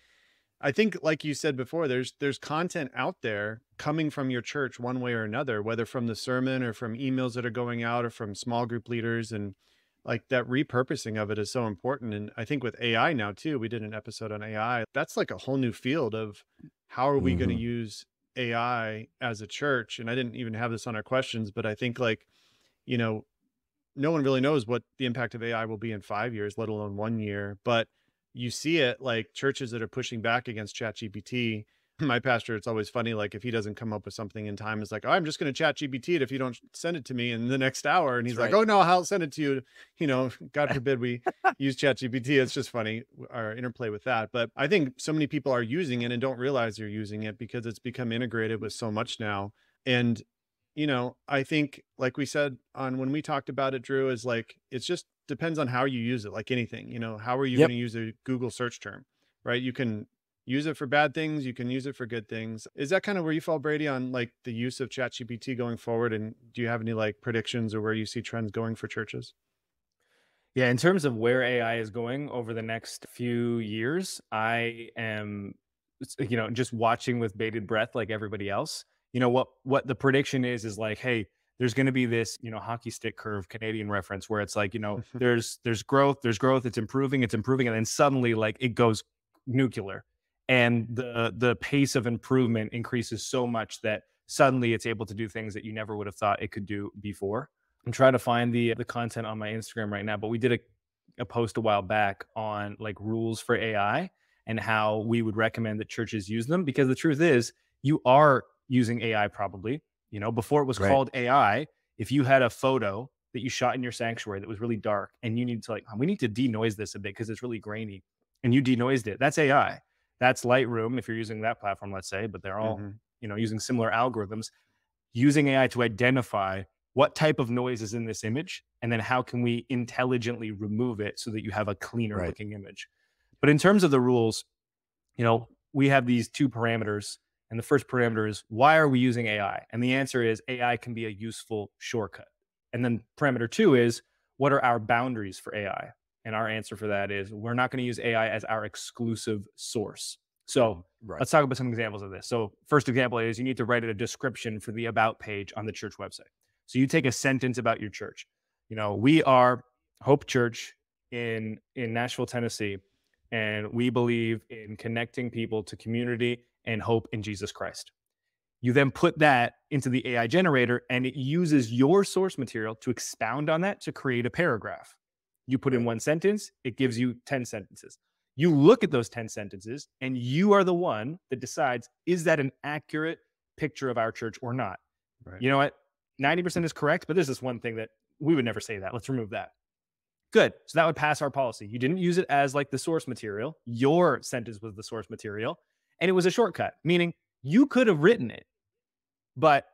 I think like you said before, there's content out there coming from your church one way or another, whether from the sermon or from emails that are going out or from small group leaders. And like that repurposing of it is so important. And I think with AI now too, we did an episode on AI. That's like a whole new field of how are we going to use AI as a church? And I didn't even have this on our questions, but I think like, no one really knows what the impact of AI will be in 5 years, let alone 1 year. But you see it like churches that are pushing back against ChatGPT. My pastor, it's always funny, like if he doesn't come up with something in time, it's like, oh, I'm just going to ChatGPT it if you don't send it to me in the next hour. And he's like, oh no, I'll send it to you. God forbid we use ChatGPT. It's just funny, our interplay with that. But I think so many people are using it and don't realize they're using it because it's become integrated with so much now. And I think like we said on when we talked about it, Drew, is like, it's just depends on how you use it, like anything, how are you going to use a Google search term, right? You can use it for bad things. You can use it for good things. Is that kind of where you fall, Brady, on like the use of ChatGPT going forward? And do you have any like predictions or where you see trends going for churches? Yeah, in terms of where AI is going over the next few years, I am, just watching with bated breath like everybody else. What the prediction is like, hey, there's going to be this, hockey stick curve Canadian reference where it's like, there's growth, it's improving. And then suddenly like it goes nuclear and the pace of improvement increases so much that suddenly it's able to do things that you never would have thought it could do before. I'm trying to find the content on my Instagram right now, but we did a post a while back on like rules for AI and how we would recommend that churches use them, because the truth is you are using AI probably, before it was called AI. If you had a photo that you shot in your sanctuary that was really dark and you need to we need to denoise this a bit because it's really grainy, and you denoised it, that's AI. That's Lightroom if you're using that platform, let's say, but they're all, using similar algorithms, using AI to identify what type of noise is in this image, and then how can we intelligently remove it so that you have a cleaner looking image. But in terms of the rules, we have these two parameters. And the first parameter is, why are we using AI? And the answer is AI can be a useful shortcut. And then parameter 2 is, what are our boundaries for AI? And our answer for that is, we're not going to use AI as our exclusive source. So let's talk about some examples of this. So first example is, you need to write a description for the about page on the church website. So you take a sentence about your church. We are Hope Church in Nashville, Tennessee, and we believe in connecting people to community and hope in Jesus Christ. You then put that into the AI generator and it uses your source material to expound on that to create a paragraph. You put in one sentence, it gives you 10 sentences. You look at those 10 sentences and you are the one that decides, is that an accurate picture of our church or not? Right. You know what? 90% is correct, but there's this one thing that we would never say that. Let's remove that. Good. So that would pass our policy. You didn't use it as like the source material. Your sentence was the source material. And it was a shortcut, meaning you could have written it, but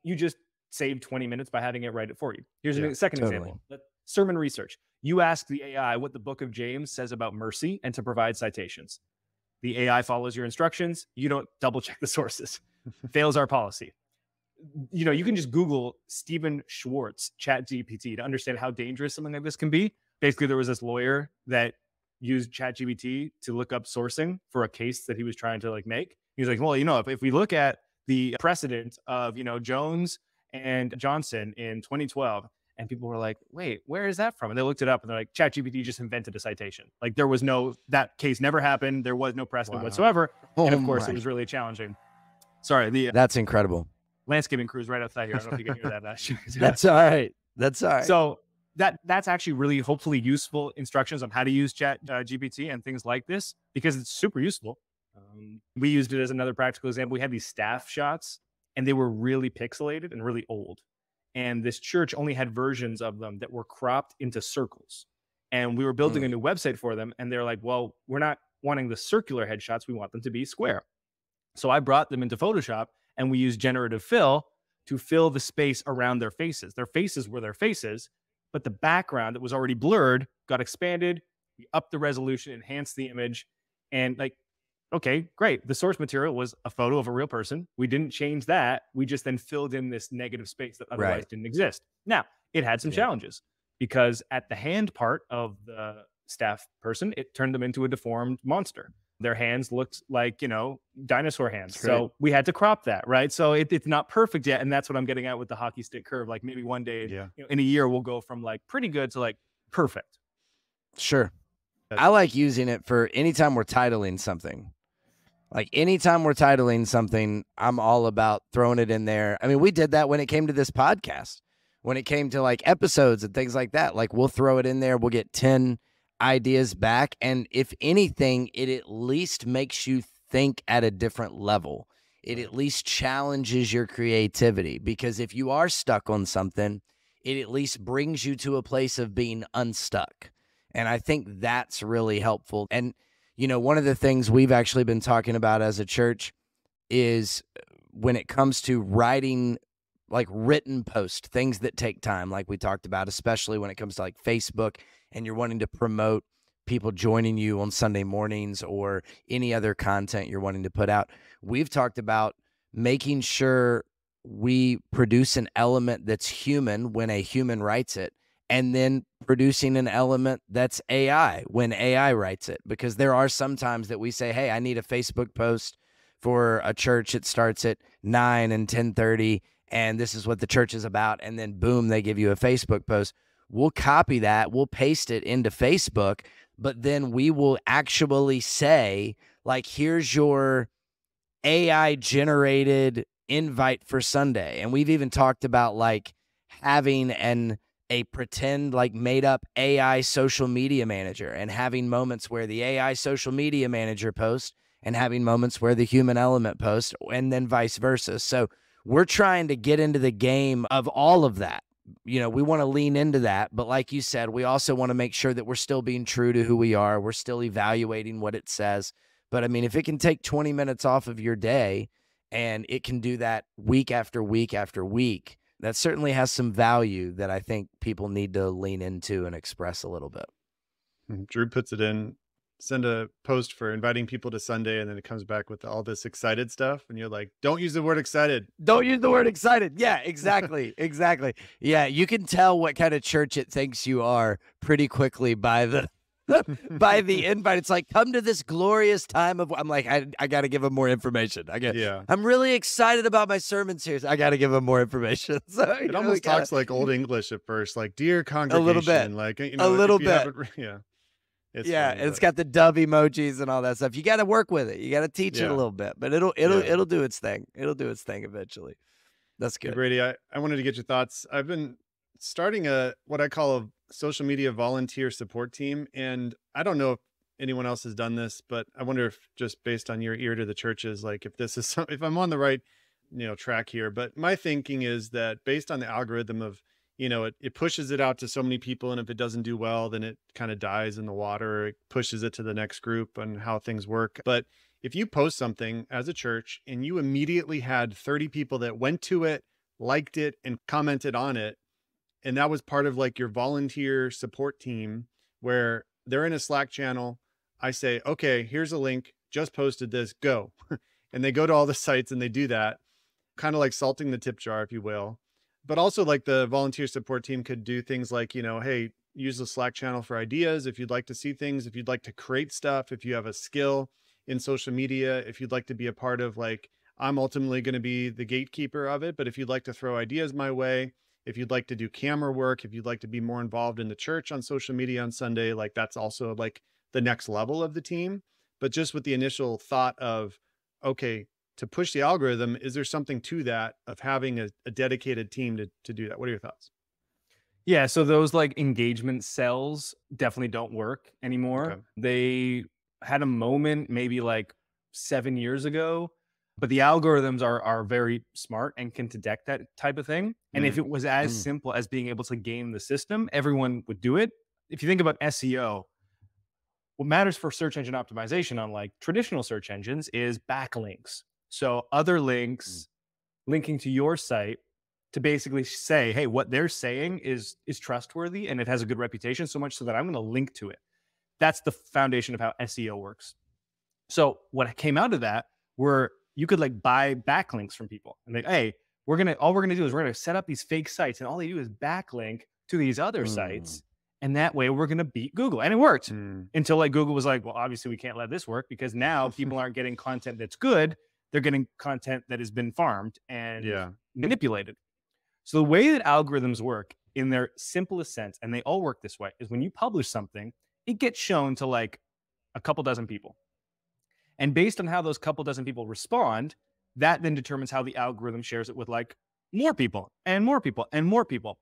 you just saved 20 minutes by having it write it for you. Here's a second example. Sermon research. You ask the AI what the book of James says about mercy and to provide citations. The AI follows your instructions. You don't double check the sources. Fails our policy. You can just Google Stephen Schwartz ChatGPT to understand how dangerous something like this can be. Basically, there was this lawyer that used ChatGPT to look up sourcing for a case that he was trying to make. He was like, well, if we look at the precedent of, Jones and Johnson in 2012, And people were like, wait, where is that from? And they looked it up and they're like, ChatGPT just invented a citation. Like there was that case never happened. There was no precedent whatsoever. And of course it was really challenging. Sorry, that's incredible. Landscaping crews right outside here. I don't know if you can hear that. That's all right. That's all right. So that's actually really hopefully useful instructions on how to use GPT and things like this, because it's super useful. We used it as another practical example. We had these staff shots and they were really pixelated and really old. And this church only had versions of them that were cropped into circles. And we were building a new website for them. And they're like, well, we're not wanting the circular headshots. We want them to be square. So I brought them into Photoshop and we used generative fill to fill the space around their faces. Their faces were their faces, but the background that was already blurred got expanded. We upped the resolution, enhanced the image, and like, okay, great. The source material was a photo of a real person. We didn't change that. We just then filled in this negative space that otherwise didn't exist. Now, it had some challenges because at the hand part of the staff person, it turned them into a deformed monster. Their hands looked like, dinosaur hands. So we had to crop that, right? So it's not perfect yet. And that's what I'm getting at with the hockey stick curve. Like maybe one day in a year, we'll go from like pretty good to like perfect. Sure. I like using it for anytime we're titling something. Like anytime we're titling something, I'm all about throwing it in there. I mean, we did that when it came to this podcast, when it came to like episodes and things like that. Like we'll throw it in there. We'll get 10 ideas back. And if anything, it at least makes you think at a different level. It at least challenges your creativity, because if you are stuck on something, it at least brings you to a place of being unstuck. And I think that's really helpful. And one of the things we've actually been talking about as a church is when it comes to writing like written posts, things that take time, like we talked about, especially when it comes to like Facebook and you're wanting to promote people joining you on Sunday mornings or any other content you're wanting to put out. We've talked about making sure we produce an element that's human when a human writes it, and then producing an element that's AI when AI writes it. Because there are some times that we say, hey, I need a Facebook post for a church. It starts at 9 and 10:30, and this is what the church is about. And then boom, they give you a Facebook post. We'll copy that. We'll paste it into Facebook, but then we will actually say, like, here's your AI generated invite for Sunday. And we've even talked about like having a pretend like made up AI social media manager and having moments where the AI social media manager posts and having moments where the human element posts, and then vice versa. So we're trying to get into the game of all of that. We want to lean into that. But like you said, we also want to make sure that we're still being true to who we are. We're still evaluating what it says. But I mean, if it can take 20 minutes off of your day and it can do that week after week after week, that certainly has some value that I think people need to lean into and express a little bit. Drew puts it in, send a post for inviting people to Sunday, and then it comes back with all this excited stuff. And you're like, don't use the word excited. Don't use the word excited. Yeah, exactly. Exactly. Yeah, you can tell what kind of church it thinks you are pretty quickly by the by the invite. It's like, come to this glorious time of, I'm like, I got to give them more information. I'm really excited about my sermon series. I got to give them more information. So it almost talks like old English at first, like, dear congregation, a little bit, like, a little bit. Yeah. It's funny, it's got the dove emojis and all that stuff. You got to work with it. You got to teach it a little bit, but it'll do its thing. It'll do its thing eventually. That's good. Hey, Brady, I wanted to get your thoughts. I've been starting what I call a social media volunteer support team. And I don't know if anyone else has done this, but I wonder if, just based on your ear to the churches, like if this is if I'm on the right, track here. But my thinking is that based on the algorithm of, it pushes it out to so many people. And if it doesn't do well, then it kind of dies in the water. It pushes it to the next group and how things work. But if you post something as a church and you immediately had 30 people that went to it, liked it, and commented on it, and that was part of like your volunteer support team where they're in a Slack channel, I say, okay, here's a link, just posted this, go. And they go to all the sites and they do that, kind of like salting the tip jar, if you will. But also like the volunteer support team could do things like, hey, use the Slack channel for ideas. If you'd like to see things, if you'd like to create stuff, if you have a skill in social media, if you'd like to be a part of, like, I'm ultimately going to be the gatekeeper of it, but if you'd like to throw ideas my way, if you'd like to do camera work, if you'd like to be more involved in the church on social media on Sunday, like that's also like the next level of the team. But just with the initial thought of, okay, to push the algorithm, is there something to that of having a dedicated team to do that? What are your thoughts? Yeah, so those like engagement cells definitely don't work anymore. Okay. They had a moment maybe like 7 years ago, but the algorithms are very smart and can detect that type of thing. And if Mm. it was as simple as being able to game the system, everyone would do it. If you think about SEO, what matters for search engine optimization, unlike traditional search engines, is backlinks. So other links linking to your site to basically say, hey, what they're saying is trustworthy and it has a good reputation, so much so that I'm going to link to it. That's the foundation of how SEO works. So what came out of that were you could like buy backlinks from people and like, hey, all we're gonna do is we're gonna set up these fake sites and all they do is backlink to these other sites. And that way we're gonna beat Google. And it worked until like Google was like, well, obviously we can't let this work because now people aren't getting content that's good. They're getting content that has been farmed and manipulated. So the way that algorithms work in their simplest sense, and they all work this way, is when you publish something, it gets shown to like a couple dozen people. And based on how those couple dozen people respond, that then determines how the algorithm shares it with like more people and more people and more people.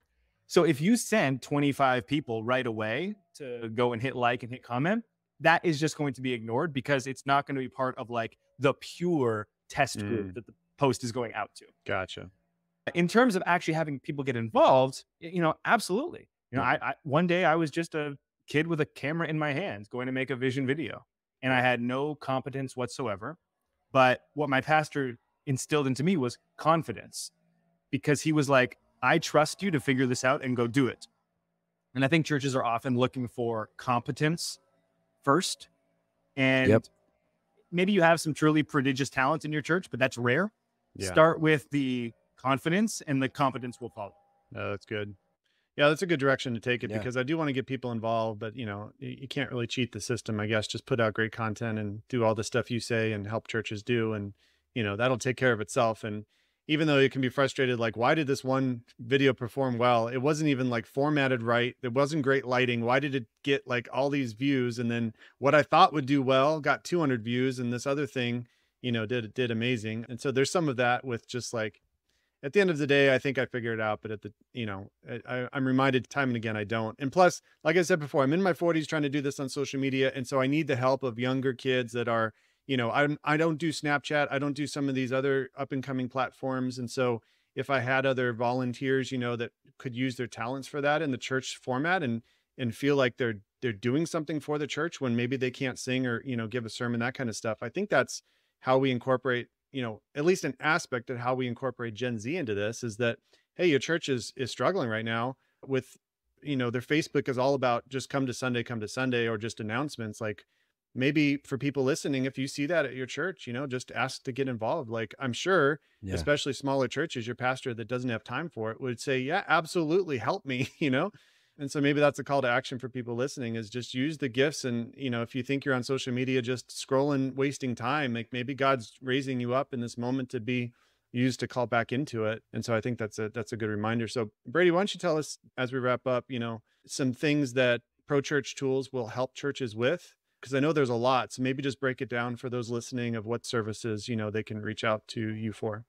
So if you send 25 people right away to go and hit like and hit comment, that is just going to be ignored because it's not going to be part of like the pure test group that the post is going out to. Gotcha. In terms of actually having people get involved, absolutely. One day I was just a kid with a camera in my hands going to make a vision video, and I had no competence whatsoever. But what my pastor instilled into me was confidence, because he was like, I trust you to figure this out and go do it. And I think churches are often looking for competence first. And maybe you have some truly prodigious talent in your church, but that's rare. Start with the confidence and the competence will follow. That's good. Yeah, that's a good direction to take it because I do want to get people involved, but you can't really cheat the system, I guess. Just put out great content and do all the stuff you say and help churches do. And, that'll take care of itself. And even though it can be frustrated, like, why did this one video perform well? It wasn't even like formatted right. There wasn't great lighting. Why did it get like all these views? And then what I thought would do well got 200 views. And this other thing, did amazing. And so there's some of that with just like, at the end of the day, I think I figured it out, but I'm reminded time and again, I don't. And plus, like I said before, I'm in my 40s trying to do this on social media. And so I need the help of younger kids that are, I don't do Snapchat. I don't do some of these other up and coming platforms. And so if I had other volunteers, that could use their talents for that in the church format and feel like they're doing something for the church when maybe they can't sing or, give a sermon, that kind of stuff. I think that's how we incorporate, at least an aspect of how we incorporate Gen Z into this is that, hey, your church is struggling right now with, their Facebook is all about just come to Sunday, or just announcements. Like maybe for people listening, if you see that at your church, just ask to get involved. Like I'm sure, especially smaller churches, your pastor that doesn't have time for it would say, yeah, absolutely. Help me, And so maybe that's a call to action for people listening is just use the gifts. And, if you think you're on social media, just scrolling, wasting time, like maybe God's raising you up in this moment to be used to call back into it. And so I think that's a good reminder. So Brady, why don't you tell us as we wrap up, some things that Pro Church Tools will help churches with? Because I know there's a lot. So maybe just break it down for those listening of what services, they can reach out to you for.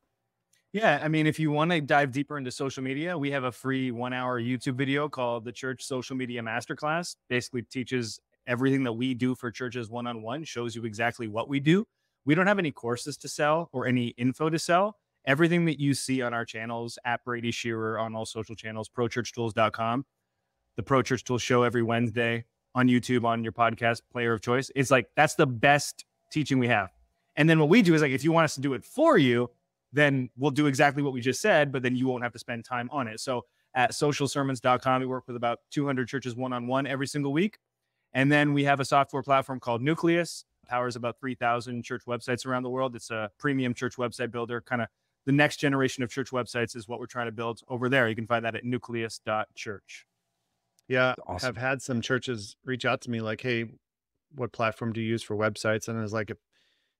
Yeah, I mean, if you want to dive deeper into social media, we have a free 1-hour YouTube video called the Church Social Media Masterclass. Basically teaches everything that we do for churches one-on-one, shows you exactly what we do. We don't have any courses to sell or any info to sell. Everything that you see on our channels, at Brady Shearer on all social channels, prochurchtools.com, the Pro Church Tools show every Wednesday on YouTube, on your podcast player of choice. It's like, that's the best teaching we have. And then what we do is like, if you want us to do it for you, then we'll do exactly what we just said, but then you won't have to spend time on it. So at socialsermons.com, we work with about 200 churches one-on-one every single week. And then we have a software platform called Nucleus, powers about 3,000 church websites around the world. It's a premium church website builder. Kind of the next generation of church websites is what we're trying to build over there. You can find that at nucleus.church. Yeah, Awesome. I've had some churches reach out to me like, hey, what platform do you use for websites? And I was like,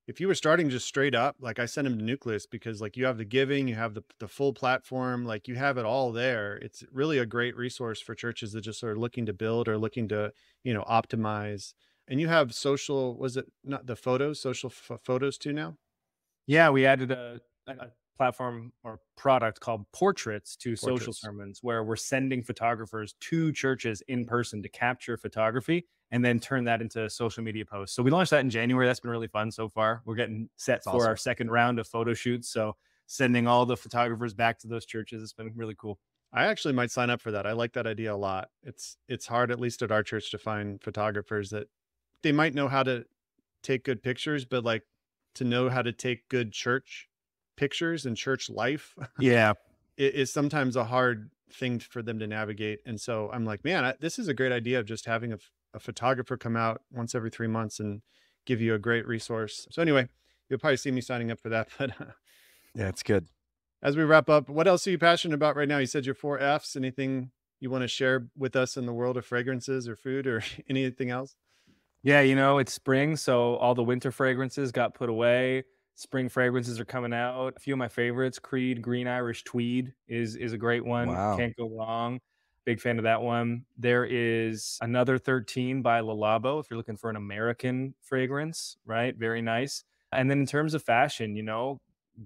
if you were starting just straight up, like I sent him to Nucleus because like you have the giving, you have the full platform, like you have it all there. It's really a great resource for churches that just are looking to build or looking to, optimize. And you have social, was it not the photos, social photos too now? Yeah, we added a platform or product called Portraits to social Portraits. sermons, where we're sending photographers to churches in person to capture photography and then turn that into social media posts. So we launched that in January. That's been really fun so far. We're getting set for our second round of photo shoots. So sending all the photographers back to those churches, it's been really cool. I actually might sign up for that. I like that idea a lot. It's hard, at least at our church, to find photographers that they might know how to take good pictures, but like to know how to take good church pictures and church life. Yeah. It is sometimes a hard thing for them to navigate. And so I'm like, man, this is a great idea of just having a photographer come out once every 3 months and give you a great resource. So anyway, you'll probably see me signing up for that. But Yeah, it's good. as we wrap up, what else are you passionate about right now? You said your 4 F's. Anything you want to share with us in the world of fragrances or food or anything else? Yeah, it's spring, so all the winter fragrances got put away. Spring fragrances are coming out. A few of my favorites, Creed Green Irish Tweed is a great one. Wow. Can't go wrong. Big fan of that one. There is another 13 by Le Labo if you're looking for an American fragrance, right? Very nice. And then in terms of fashion,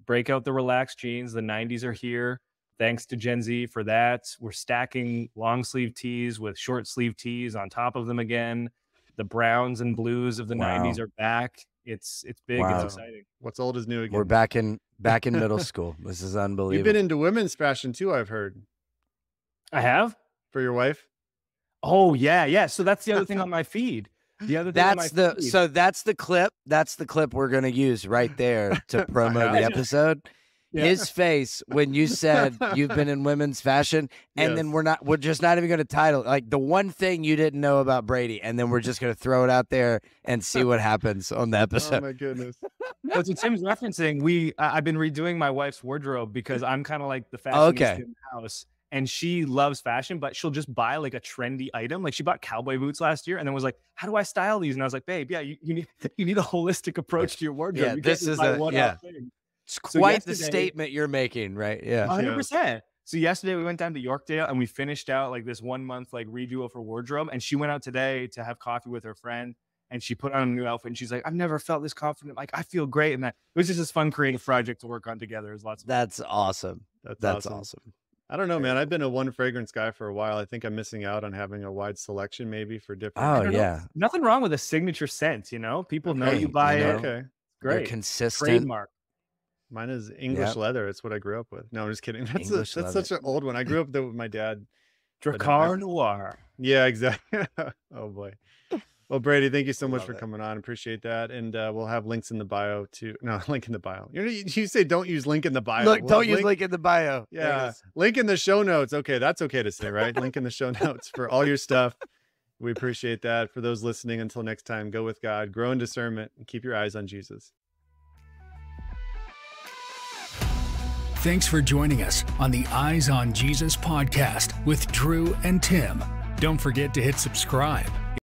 break out the relaxed jeans. The 90s are here. Thanks to Gen Z for that. We're stacking long sleeve tees with short sleeve tees on top of them again. The browns and blues of the 90s are back. It's big. Wow. It's exciting. What's old is new again. We're back in middle school. This is unbelievable. You've been into women's fashion too, I've heard. I have? For your wife? Oh, yeah. So that's the other thing on my feed. The other thing so that's the clip. That's the clip we're gonna use right there to promo the episode. Yeah. His face when you said you've been in women's fashion, and then we're just not even gonna title like the one thing you didn't know about Brady, and then we're just gonna throw it out there and see what happens on the episode. Oh my goodness. So to Tim's referencing, I've been redoing my wife's wardrobe because I'm kind of like the fashionista in the house. And she loves fashion, but she'll just buy like a trendy item. Like she bought cowboy boots last year and then was like, how do I style these? And I was like, babe, yeah, you need a holistic approach to your wardrobe. Yeah, you this is thing. It's quite the statement you're making, right? Yeah. 100%. So yesterday we went down to Yorkdale and we finished out like this 1 month like redo of her wardrobe. And she went out today to have coffee with her friend and she put on a new outfit and she's like, I've never felt this confident. Like I feel great. And it was just this fun creative project to work on together. It was lots of fun. That's awesome. That's awesome. I don't know, man. I've been a one fragrance guy for a while. I think I'm missing out on having a wide selection maybe for different. Oh, yeah. Nothing wrong with a signature scent, People know you buy it. Okay. Great. They're consistent. Trademark. Mine is English leather. It's what I grew up with. No, I'm just kidding. That's such an old one. I grew up with my dad. Dracar Noir. Yeah, exactly. Oh boy. Well, Brady, thank you so much for coming on. Appreciate that. And we'll have links in the bio too. No, link in the bio. You say don't use link in the bio. Look, don't use link in the bio. Yeah. Link in the show notes. Okay, that's okay to say, right? Link in the show notes for all your stuff. We appreciate that. For those listening, until next time, go with God, grow in discernment, and keep your eyes on Jesus. Thanks for joining us on the Eyes on Jesus podcast with Drew and Tim. Don't forget to hit subscribe